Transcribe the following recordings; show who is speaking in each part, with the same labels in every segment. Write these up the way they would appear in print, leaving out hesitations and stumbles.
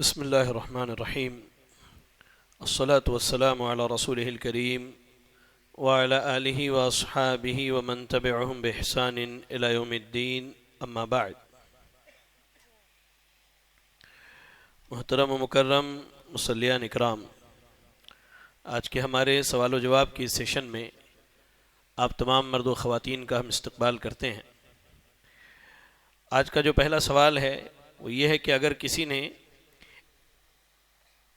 Speaker 1: بسم اللہ الرحمن الرحیم الصلاة والسلام علی رسولہ الکریم وعلی آلہ واصحابہ ومن تبعہم بإحسان الی یوم الدین اما بعد۔ محترم و مکرم مصلیان اکرام، آج کے ہمارے سوال و جواب کی سیشن میں آپ تمام مرد و خواتین کا ہم استقبال کرتے ہیں۔ آج کا جو پہلا سوال ہے وہ یہ ہے کہ اگر کسی نے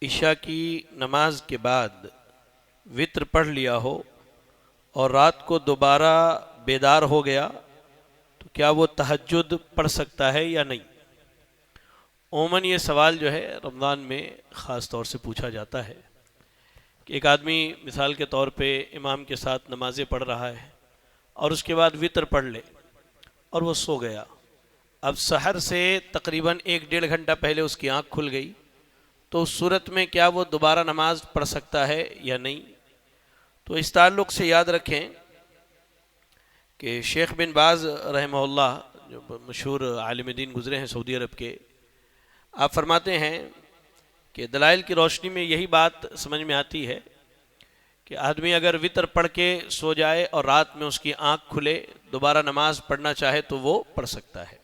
Speaker 1: عشاء کی نماز کے بعد وتر پڑھ لیا ہو اور رات کو دوبارہ بیدار ہو گیا تو کیا وہ تہجد پڑھ سکتا ہے یا نہیں؟ عموماً یہ سوال جو ہے رمضان میں خاص طور سے پوچھا جاتا ہے کہ ایک آدمی مثال کے طور پہ امام کے ساتھ نمازیں پڑھ رہا ہے اور اس کے بعد وتر پڑھ لے اور وہ سو گیا۔ اب سحر سے تقریباً 1-1.5 گھنٹہ پہلے اس کی آنکھ کھل گئی، تو اس صورت میں کیا وہ دوبارہ نماز پڑھ سکتا ہے یا نہیں؟ تو اس تعلق سے یاد رکھیں کہ شیخ بن باز رحمہ اللہ جو مشہور عالم دین گزرے ہیں سعودی عرب کے، آپ فرماتے ہیں کہ دلائل کی روشنی میں یہی بات سمجھ میں آتی ہے کہ آدمی اگر وتر پڑھ کے سو جائے اور رات میں اس کی آنکھ کھلے دوبارہ نماز پڑھنا چاہے تو وہ پڑھ سکتا ہے۔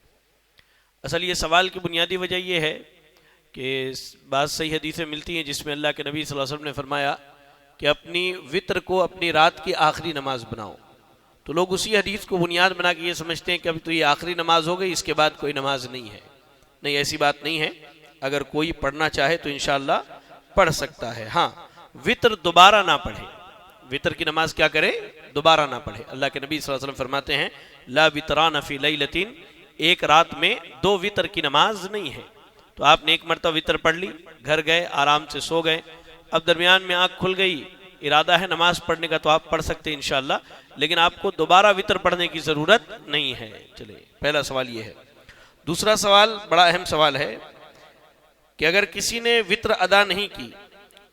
Speaker 1: اصل یہ سوال کی بنیادی وجہ یہ ہے کہ بعض صحیح حدیثیں ملتی ہیں جس میں اللہ کے نبی صلی اللہ علیہ وسلم نے فرمایا کہ اپنی وتر کو اپنی رات کی آخری نماز بناؤ، تو لوگ اسی حدیث کو بنیاد بنا کے یہ سمجھتے ہیں کہ اب تو یہ آخری نماز ہو گئی، اس کے بعد کوئی نماز نہیں ہے۔ نہیں، ایسی بات نہیں ہے، اگر کوئی پڑھنا چاہے تو انشاءاللہ پڑھ سکتا ہے۔ ہاں، وتر دوبارہ نہ پڑھے، وتر کی نماز کیا کرے؟ دوبارہ نہ پڑھے۔ اللہ کے نبی صلی اللہ علیہ وسلم فرماتے ہیں لا وتران فی لیلۃ، ایک رات میں 2 وتر کی نماز نہیں ہے۔ تو آپ نے ایک مرتبہ وتر پڑھ لی، گھر گئے، آرام سے سو گئے، اب درمیان میں آنکھ کھل گئی، ارادہ ہے نماز پڑھنے کا تو آپ پڑھ سکتے ہیں انشاءاللہ، لیکن آپ کو دوبارہ وتر پڑھنے کی ضرورت نہیں ہے۔ چلے، پہلا سوال یہ ہے۔ دوسرا سوال بڑا اہم سوال ہے کہ اگر کسی نے وتر ادا نہیں کی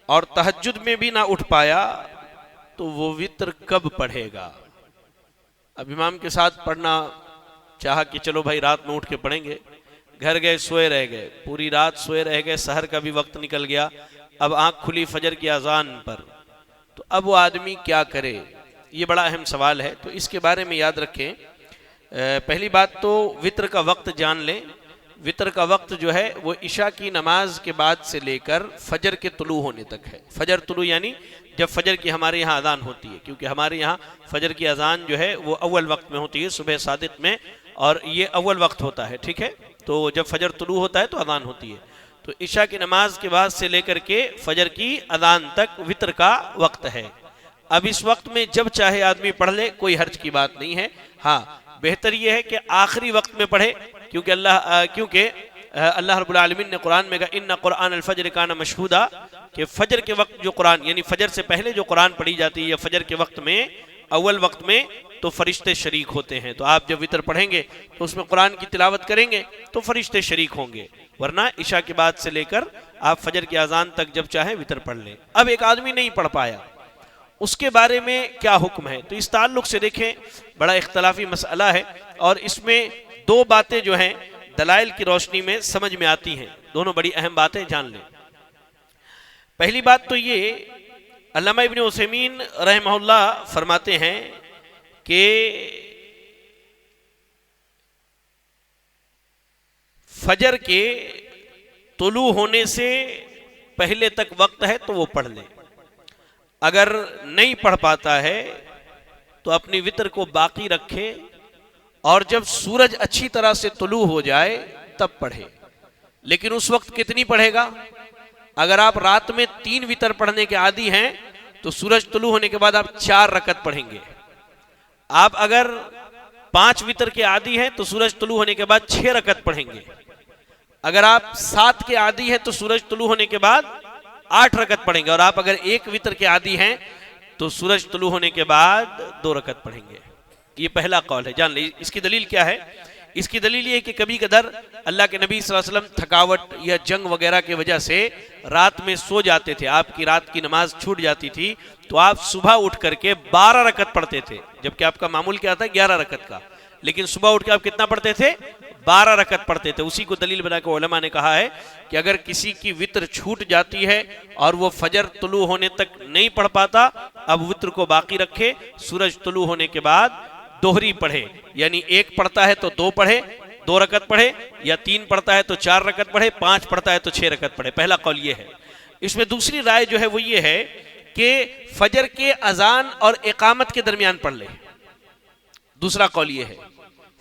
Speaker 1: اور تہجد میں بھی نہ اٹھ پایا تو وہ وتر کب پڑھے گا؟ اب امام کے ساتھ پڑھنا چاہا کہ چلو بھائی رات میں اٹھ کے پڑھیں گے، گھر گئے سوئے رہ گئے، پوری رات سوئے رہ گئے، سحر کا بھی وقت نکل گیا، اب آنکھ کھلی فجر کی اذان پر، تو اب وہ آدمی کیا کرے؟ یہ بڑا اہم سوال ہے، تو اس کے بارے میں یاد رکھیں۔ پہلی بات تو وتر کا وقت جان لیں۔ وتر کا وقت جو ہے وہ عشاء کی نماز کے بعد سے لے کر فجر کے طلوع ہونے تک ہے۔ فجر طلوع یعنی جب فجر کی ہمارے یہاں اذان ہوتی ہے، کیونکہ ہمارے یہاں فجر کی اذان جو ہے وہ اول وقت میں ہوتی ہے، صبح صادق میں، اور یہ اول وقت ہوتا ہے، ٹھیک ہے؟ تو جب فجر طلوع ہوتا ہے تو اذان ہوتی ہے، تو عشاء کی نماز کے بعد سے لے کر کے فجر کی اذان تک وتر کا وقت ہے۔ اب اس وقت میں جب چاہے آدمی پڑھ لے، کوئی حرج کی بات نہیں ہے۔ ہاں، بہتر یہ ہے کہ آخری وقت میں پڑھے، کیونکہ اللہ رب العالمین نے قرآن میں کہا ان قرآن الفجر کان مشہودا، کہ فجر کے وقت جو قرآن یعنی فجر سے پہلے جو قرآن پڑھی جاتی ہے یا فجر کے وقت میں اول وقت میں، تو فرشتے شریک ہوتے ہیں۔ تو آپ جب وتر پڑھیں گے تو اس میں قرآن کی تلاوت کریں گے تو فرشتے شریک ہوں گے، ورنہ عشاء کے بعد سے لے کر آپ فجر کی اذان تک جب چاہیں وتر پڑھ لیں۔ اب ایک آدمی نہیں پڑھ پایا، اس کے بارے میں کیا حکم ہے؟ تو اس تعلق سے دیکھیں بڑا اختلافی مسئلہ ہے، اور اس میں 2 باتیں جو ہیں دلائل کی روشنی میں سمجھ میں آتی ہیں، دونوں بڑی اہم باتیں جان لیں۔ پہلی بات تو یہ، علامہ ابن عثیمین رحمہ اللہ فرماتے ہیں کہ فجر کے طلوع ہونے سے پہلے تک وقت ہے تو وہ پڑھ لے، اگر نہیں پڑھ پاتا ہے تو اپنی وتر کو باقی رکھے، اور جب سورج اچھی طرح سے طلوع ہو جائے تب پڑھے۔ لیکن اس وقت کتنی پڑھے گا؟ اگر آپ رات میں 3 وتر پڑھنے کے عادی ہیں تو سورج طلوع ہونے کے بعد آپ 4 رکعت پڑھیں گے۔ آپ اگر 5 وتر کے عادی ہیں تو سورج طلوع ہونے کے بعد 6 رکعت پڑھیں گے۔ اگر آپ 7 کے عادی ہیں تو سورج طلوع ہونے کے بعد 8 رکعت پڑھیں گے، اور آپ اگر 1 وتر کے عادی ہیں تو سورج طلوع ہونے کے بعد 2 رکعت پڑھیں گے۔ یہ پہلا قول ہے، جان لیں۔ اس کی دلیل کیا ہے؟ اس کی دلیل یہ ہے کہ کبھی کدھر اللہ کے نبی صلی اللہ علیہ وسلم تھکاوٹ یا جنگ وغیرہ کی وجہ سے رات میں سو جاتے تھے، آپ کی رات کی نماز چھوٹ جاتی تھی، تو آپ صبح اٹھ کر کے 12 رکعت پڑھتے تھے، جبکہ آپ کا معمول کیا تھا 11 رکعت کا۔ لیکن صبح اٹھ کے آپ کتنا پڑھتے تھے؟ 12 رکعت پڑھتے تھے. اسی کو دلیل بنا کے علماء نے کہا ہے کہ اگر کسی کی وتر چھوٹ جاتی ہے اور وہ فجر طلوع ہونے تک نہیں پڑھ پاتا، اب وتر کو باقی رکھے، سورج طلوع ہونے کے بعد دوہری پڑھے، یعنی ایک پڑھتا ہے تو 2 پڑھے، 2 رکعت پڑھے، یا 3 پڑھتا ہے تو 4 رکعت پڑھے، 5 پڑھتا ہے تو 6 رکعت پڑھے. پہلا قول یہ ہے. اس میں دوسری رائے جو ہے وہ یہ ہے کہ فجر کے اذان اور اقامت کے درمیان پڑھ لے. دوسرا قول یہ ہے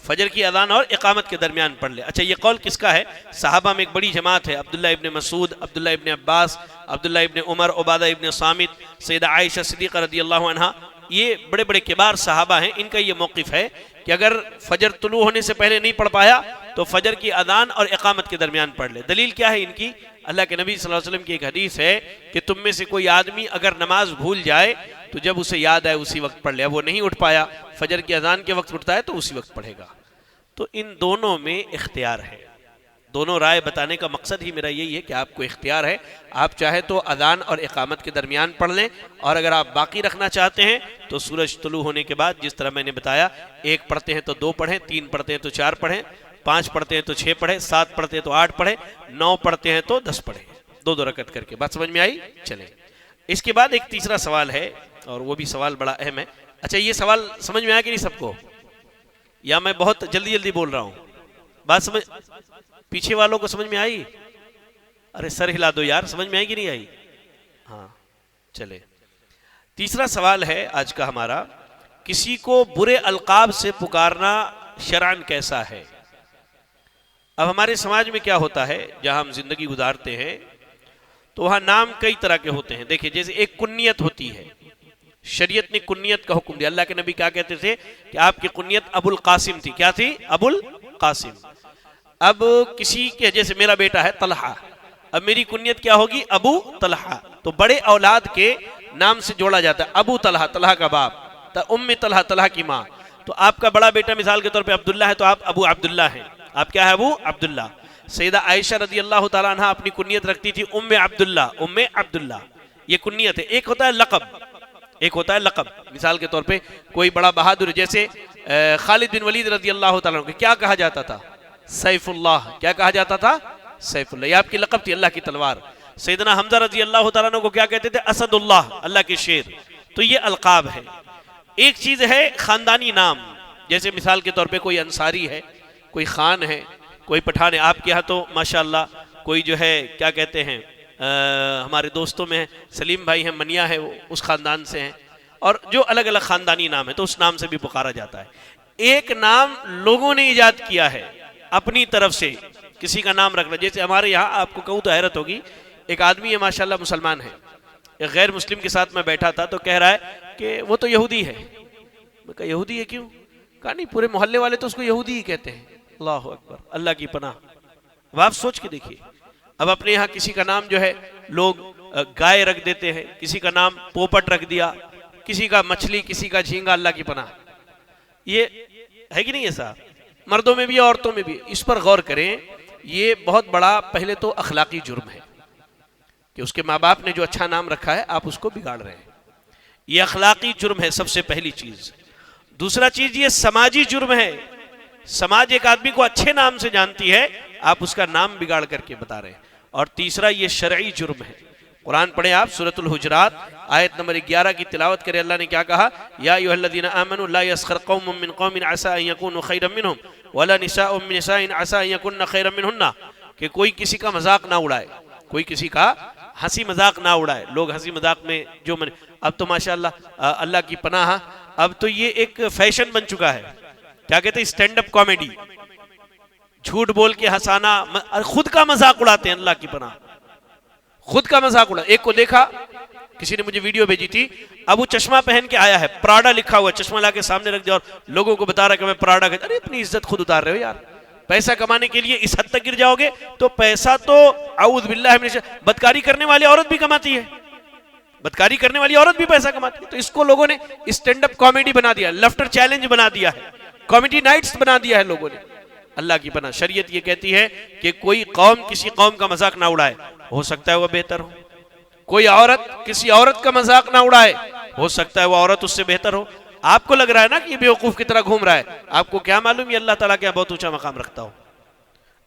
Speaker 1: فجر کی اذان اور اقامت کے درمیان پڑھ لے. اچھا یہ قول کس کا ہے؟ صحابہ میں ایک بڑی جماعت ہے، عبداللہ ابن مسعود، عبداللہ ابن عباس، عبداللہ ابن عمر، عبادہ ابن صامت، سیدہ عائشہ صدیقہ رضی اللہ عنہا، یہ بڑے بڑے کبار صحابہ ہیں. ان کا یہ موقف ہے کہ اگر فجر طلوع ہونے سے پہلے نہیں پڑھ پایا تو فجر کی اذان اور اقامت کے درمیان پڑھ لے. دلیل کیا ہے ان کی؟ اللہ کے نبی صلی اللہ علیہ وسلم کی ایک حدیث ہے کہ تم میں سے کوئی آدمی اگر نماز بھول جائے تو جب اسے یاد آئے اسی وقت پڑھ لے. اب وہ نہیں اٹھ پایا، فجر کی اذان کے وقت اٹھتا ہے تو اسی وقت پڑھے گا. تو ان دونوں میں اختیار ہے. دونوں رائے بتانے کا مقصد ہی میرا یہی ہے کہ آپ کو اختیار ہے، آپ چاہے تو اذان اور اقامت کے درمیان پڑھ لیں، اور اگر آپ باقی رکھنا چاہتے ہیں تو سورج طلوع ہونے کے بعد جس طرح میں نے بتایا، 1 پڑھتے ہیں تو 2 پڑھیں، 3 پڑھتے ہیں تو 4 پڑھیں، 5 پڑھتے ہیں تو 6 پڑھیں، 7 پڑھتے ہیں تو 8 پڑھیں، 9 پڑھتے ہیں تو 10 پڑھیں. 2 رکعت کر کے. بات سمجھ میں آئی؟ چلیں. اس کے بعد ایک تیسرا سوال ہے، اور وہ بھی سوال بڑا اہم ہے. اچھا یہ سوال سمجھ میں آیا کہ نہیں سب کو، یا میں بہت جلدی بول رہا ہوں؟ بات سمجھ، پیچھے والوں کو سمجھ میں آئی؟ ارے سر ہلا دو یار، سمجھ میں آئی کہ نہیں آئی؟ ہاں چلے. تیسرا سوال ہے آج کا ہمارا، کسی کو برے القاب سے پکارنا شرعاً کیسا ہے؟ اب ہمارے سماج میں کیا ہوتا ہے، جہاں ہم زندگی گزارتے ہیں تو وہاں نام کئی طرح کے ہوتے ہیں. دیکھیں جیسے ایک کنیت ہوتی ہے، شریعت نے کنیت کا حکم دیا. اللہ کے نبی کیا کہتے تھے کہ آپ کی کنیت ابو القاسم تھی. کیا تھی؟ ابو القاسم. اب کسی کے، جیسے میرا بیٹا ہے طلحہ، اب میری کنیت کیا ہوگی؟ ابو طلحہ. تو بڑے اولاد کے نام سے جوڑا جاتا ہے. ابو طلحہ، طلحہ کا باپ، ام طلحہ، طلحہ کی ماں. تو آپ کا بڑا بیٹا مثال کے طور پہ عبداللہ ہے تو آپ ابو عبداللہ ہیں. آپ کیا ہے؟ ابو عبداللہ. سیدہ عائشہ رضی اللہ تعالیٰ عنہ اپنی کنیت رکھتی تھی ام عبداللہ، ام عبداللہ. یہ کنیت ہے. ایک ہوتا ہے لقب، ایک ہوتا ہے لقب. مثال کے طور پہ کوئی بڑا بہادر، جیسے خالد بن ولید رضی اللہ تعالیٰ عنہ، کیا کہا جاتا تھا؟ سیف اللہ. کیا کہا جاتا تھا؟ سیف اللہ. یہ آپ کی لقب تھی، اللہ کی تلوار. سیدنا حمزہ رضی اللہ تعالیٰ عنہ کو کیا کہتے تھے؟ اسد اللہ، اللہ کے شیر. تو یہ القاب ہے. ایک چیز ہے خاندانی نام، جیسے مثال کے طور پہ کوئی انصاری ہے، کوئی خان ہے، کوئی پٹھان ہے. آپ کے یہاں تو ماشاءاللہ کوئی جو ہے کیا کہتے ہیں، ہمارے دوستوں میں سلیم بھائی ہیں، منیا ہے، وہ اس خاندان سے ہیں، اور جو الگ الگ خاندانی نام ہے تو اس نام سے بھی پکارا جاتا ہے. ایک نام لوگوں نے ایجاد کیا ہے اپنی طرف سے، کسی کا نام رکھنا. جیسے ہمارے یہاں آپ کو کہوں تو حیرت ہوگی، ایک آدمی ہے ماشاءاللہ مسلمان ہے، ایک غیر مسلم کے ساتھ میں بیٹھا تھا تو کہہ رہا ہے کہ وہ تو یہودی ہے. میں کہا یہودی ہے کیوں؟ کہا نہیں پورے محلے والے تو اس کو یہودی ہی کہتے ہیں. اللہ اکبر، اللہ کی پناہ. اب آپ سوچ کے دیکھیے، اب اپنے یہاں کسی کا نام جو ہے لوگ گائے رکھ دیتے ہیں، کسی کا نام پوپٹ رکھ دیا، کسی کا مچھلی، کسی کا جھینگا. اللہ کی پناہ. یہ ہے کہ نہیں ایسا؟ مردوں میں بھی عورتوں میں بھی. اس پر غور کریں. یہ بہت بڑا پہلے تو اخلاقی جرم ہے کہ اس کے ماں باپ نے جو اچھا نام رکھا ہے آپ اس کو بگاڑ رہے ہیں. یہ اخلاقی جرم ہے سب سے پہلی چیز. دوسرا چیز یہ سماجی جرم ہے. سماج ایک آدمی کو اچھے نام سے جانتی ہے، آپ اس کا نام بگاڑ کر کے بتا رہے ہیں. اور تیسرا یہ شرعی جرم ہے. قرآن پڑھیں آپ، سورۃ الحجرات آیت نمبر 11 کی تلاوت کریں. اللہ نے کیا کہا؟ یا ایھا الذین آمنوا لا یسخر قوم من قوم عسى ان یکونوا خیرا منهم ولا نساء من نساء عسى ان یکن خیرا منهن. کہ کوئی کسی کا مذاق نہ اڑائے، کوئی کسی کا ہنسی مذاق نہ اڑائے. لوگ ہنسی مذاق میں جو اب تو ماشاءاللہ اللہ کی پناہ، اب تو یہ ایک فیشن بن چکا ہے. کیا کہتے ہیں؟ Stand up comedy. جھوٹ بول کے ہنسانا، خود کا مذاق اڑاتے ہیں. اللہ کی پناہ، خود کا مذاق اڑا. ایک کو دیکھا، کسی نے مجھے ویڈیو بھیجی تھی، اب وہ چشمہ پہن کے آیا ہے، پراڈا لکھا ہوا، چشمہ لا کے سامنے رکھ دیا اور لوگوں کو بتا رہا ہے کہ میں پراڈا کہتا. ارے اپنی عزت خود اتار رہے ہو یار. پیسہ کمانے کے لیے اس حد تک گر جاؤ گے تو پیسہ تو اعوذ باللہ من الشیطان. بدکاری کرنے والی عورت بھی کماتی ہے، بدکاری کرنے والی عورت بھی پیسہ کماتی ہے. تو اس کو لوگوں نے اسٹینڈ اپ کامیڈی بنا دیا، لفٹر چیلنج بنا دیا ہے، کامیڈی نائٹس بنا دیا ہے لوگوں نے. اللہ کی پناہ. شریعت یہ کہتی ہے کہ کوئی قوم کسی قوم کا مذاق نہ اڑائے، ہو سکتا ہے وہ بہتر ہو. کوئی عورت کسی عورت کا مذاق نہ اڑائے، ہو سکتا ہے وہ عورت اس سے بہتر ہو. آپ کو لگ رہا ہے نا کہ یہ بیوقوف کی طرح گھوم رہا ہے، آپ کو کیا معلوم یہ اللہ تعالیٰ کے یہاں بہت اونچا مقام رکھتا ہو۔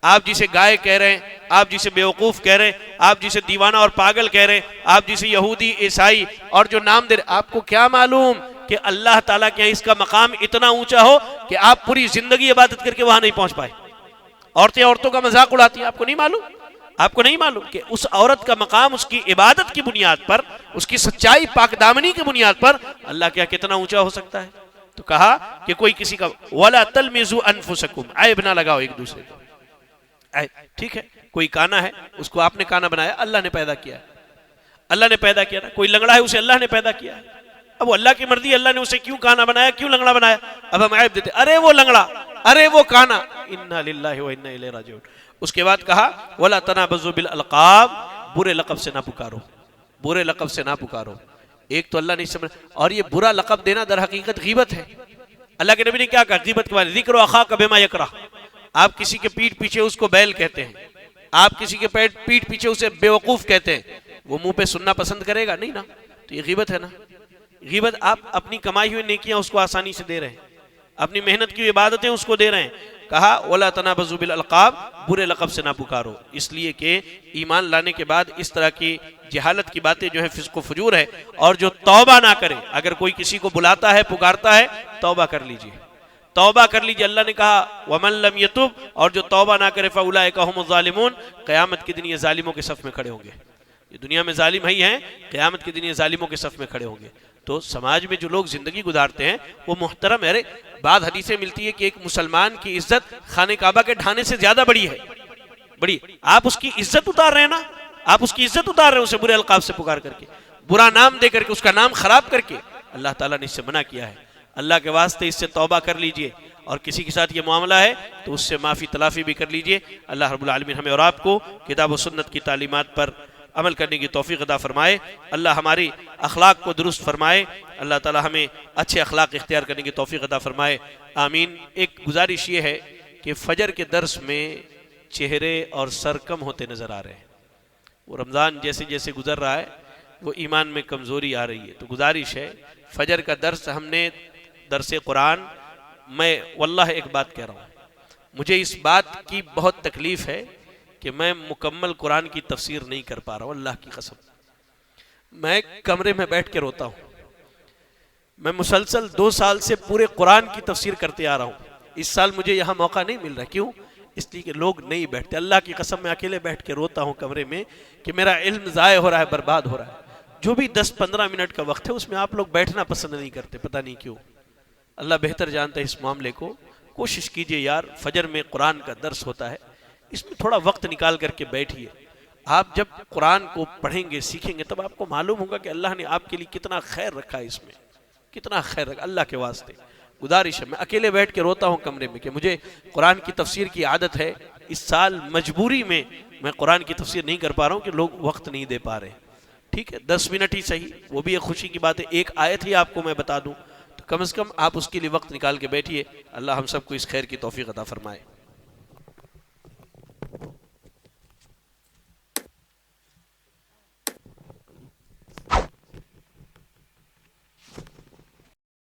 Speaker 1: آپ جسے گائے کہہ رہے ہیں، آپ جسے بیوقوف کہہ رہے ہیں، آپ جسے دیوانہ اور پاگل کہہ رہے ہیں، آپ جسے یہودی عیسائی اور جو نام دے رہے، آپ کو کیا معلوم کہ اللہ تعالیٰ کے یہاں اس کا مقام اتنا اونچا ہو کہ آپ پوری زندگی عبادت کر کے وہاں نہیں پہنچ پائے۔ عورتیں عورتوں کا مذاق اڑاتی ہیں، آپ کو نہیں معلوم؟ آپ کو نہیں معلوم کہ اس عورت کا مقام اس کی عبادت کی بنیاد پر، اس کی سچائی پاک دامنی کی بنیاد پر اللہ کے یہاں کتنا اونچا ہو سکتا ہے؟ تو کہا کہ کوئی کسی کا وَلَا تَلْمِزُوا أَنفُسَكُمْ، عیب نہ لگاؤ ایک دوسرے کو۔ ٹھیک ہے، کوئی کانا ہے اس کو آپ نے کانا بنایا، اللہ نے پیدا کیا ہے، اللہ نے پیدا کیا نا۔ کوئی لنگڑا ہے اسے اللہ نے پیدا کیا ہے، اب وہ اللہ کی مرضی، اللہ نے اسے کیوں کانا بنایا، کیوں لنگڑا بنایا؟ اب ہم عیب دیتے، ارے وہ لنگڑا، ارے وہ کانا، انا للہ و انا الیہ راجعون۔ اس کے بعد کہا وَلَا تَنَابَزُوا بِالْأَلْقَابِ، برے لقب سے نہ پکارو، برے لقب سے نہ پکارو۔ ایک تو اللہ نے سمجھ، اور یہ برا لقب دینا در حقیقت غیبت ہے۔ اللہ کے نبی نے کیا کہا غیبت کے بارے؟ ذکر اخاک بما یکرہ، آپ کسی کے پیٹ پیچھے اس کو بیل کہتے ہیں، آپ کسی کے پیٹ پیچھے اسے بیوقوف کہتے ہیں، وہ منہ پہ سننا پسند کرے گا نہیں نا؟ تو یہ غیبت ہے نا۔ غیبت، آپ اپنی کمائی ہوئی نیکیاں اس کو آسانی سے دے رہے ہیں، اپنی محنت کی عبادتیں اس کو دے رہے ہیں۔ کہا وَلَا تَنَابَزُوا بِالْأَلْقَابِ، برے لقب سے نہ پکارو، اس لیے کہ ایمان لانے کے بعد اس طرح کی جہالت کی باتیں جو ہے فسق و فجور ہے، اور جو توبہ نہ کرے، اگر کوئی کسی کو بلاتا ہے پکارتا ہے توبہ کر لیجئے، توبہ کر لیجئے۔ اللہ نے کہا وَمَن لَمْ يَتُبْ، اور جو توبہ نہ کرے فَأُولَٰئِكَ هُمُ الظَّالِمُونَ، قیامت کے دن یہ ظالموں کے صف میں کھڑے ہوں گے۔ یہ دنیا میں ظالم ہی ہیں، قیامت کے دن یہ ظالموں کے صف میں کھڑے ہوں گے۔ تو سماج میں جو لوگ زندگی گزارتے ہیں وہ محترم ہے۔ بعض حدیثیں ملتی ہے کہ ایک مسلمان کی عزت خانہ کعبہ کے ڈھانے سے زیادہ بڑی ہے، بڑی۔ آپ اس کی عزت اتار رہے ہیں نا، آپ اس کی عزت اتار رہے ہیں، اسے برے القاب سے پکار کر کے، برا نام دے کر کے، اس کا نام خراب کر کے۔ اللہ تعالیٰ نے اس سے منع کیا ہے۔ اللہ کے واسطے اس سے توبہ کر لیجئے، اور کسی کے ساتھ یہ معاملہ ہے تو اس سے معافی تلافی بھی کر لیجئے۔ اللہ رب العالمین ہمیں اور آپ کو کتاب و سنت کی تعلیمات پر عمل کرنے کی توفیق عطا فرمائے۔ اللہ ہماری اخلاق کو درست فرمائے۔ اللہ تعالی ہمیں اچھے اخلاق اختیار کرنے کی توفیق عطا فرمائے، آمین۔ ایک گزارش یہ ہے کہ فجر کے درس میں چہرے اور سر کم ہوتے نظر آ رہے ہیں۔ وہ رمضان جیسے جیسے گزر رہا ہے وہ ایمان میں کمزوری آ رہی ہے، تو گزارش ہے فجر کا درس ہم نے درس قرآن، میں واللہ ایک بات کہہ رہا ہوں، مجھے اس بات کی بہت تکلیف ہے کہ میں مکمل قرآن کی تفسیر نہیں کر پا رہا ہوں، اللہ کی قسم۔ میں کمرے میں بیٹھ کے روتا ہوں۔ میں مسلسل 2 سال سے پورے قرآن کی تفسیر کرتے آ رہا ہوں، اس سال مجھے یہاں موقع نہیں مل رہا۔ کیوں؟ اس لیے کہ لوگ نہیں بیٹھتے۔ اللہ کی قسم میں اکیلے بیٹھ کے روتا ہوں کمرے میں کہ میرا علم ضائع ہو رہا ہے، برباد ہو رہا ہے۔ جو بھی 10-15 منٹ کا وقت ہے اس میں آپ لوگ بیٹھنا پسند نہیں کرتے، پتہ نہیں کیوں۔ اللہ بہتر جانتا ہے اس معاملے کو۔ کوشش کیجئے یار، فجر میں قرآن کا درس ہوتا ہے، اس میں تھوڑا وقت نکال کر کے بیٹھیے۔ آپ جب قرآن کو پڑھیں گے، سیکھیں گے، تب آپ کو معلوم ہوگا کہ اللہ نے آپ کے لیے کتنا خیر رکھا ہے، اس میں کتنا خیر رکھا۔ اللہ کے واسطے گزارش ہے، میں اکیلے بیٹھ کے روتا ہوں کمرے میں کہ مجھے قرآن کی تفسیر کی عادت ہے، اس سال مجبوری میں میں قرآن کی تفسیر نہیں کر پا رہا ہوں کہ لوگ وقت نہیں دے پا رہے۔ ٹھیک ہے، 10 منٹ ہی صحیح، وہ بھی ایک خوشی کی بات ہے، ایک آیت ہی آپ کو میں بتا دوں تو کم از کم آپ اس کے لیے وقت نکال کے بیٹھیے۔ اللہ ہم سب کو اس خیر کی توفیق عطا فرمائے۔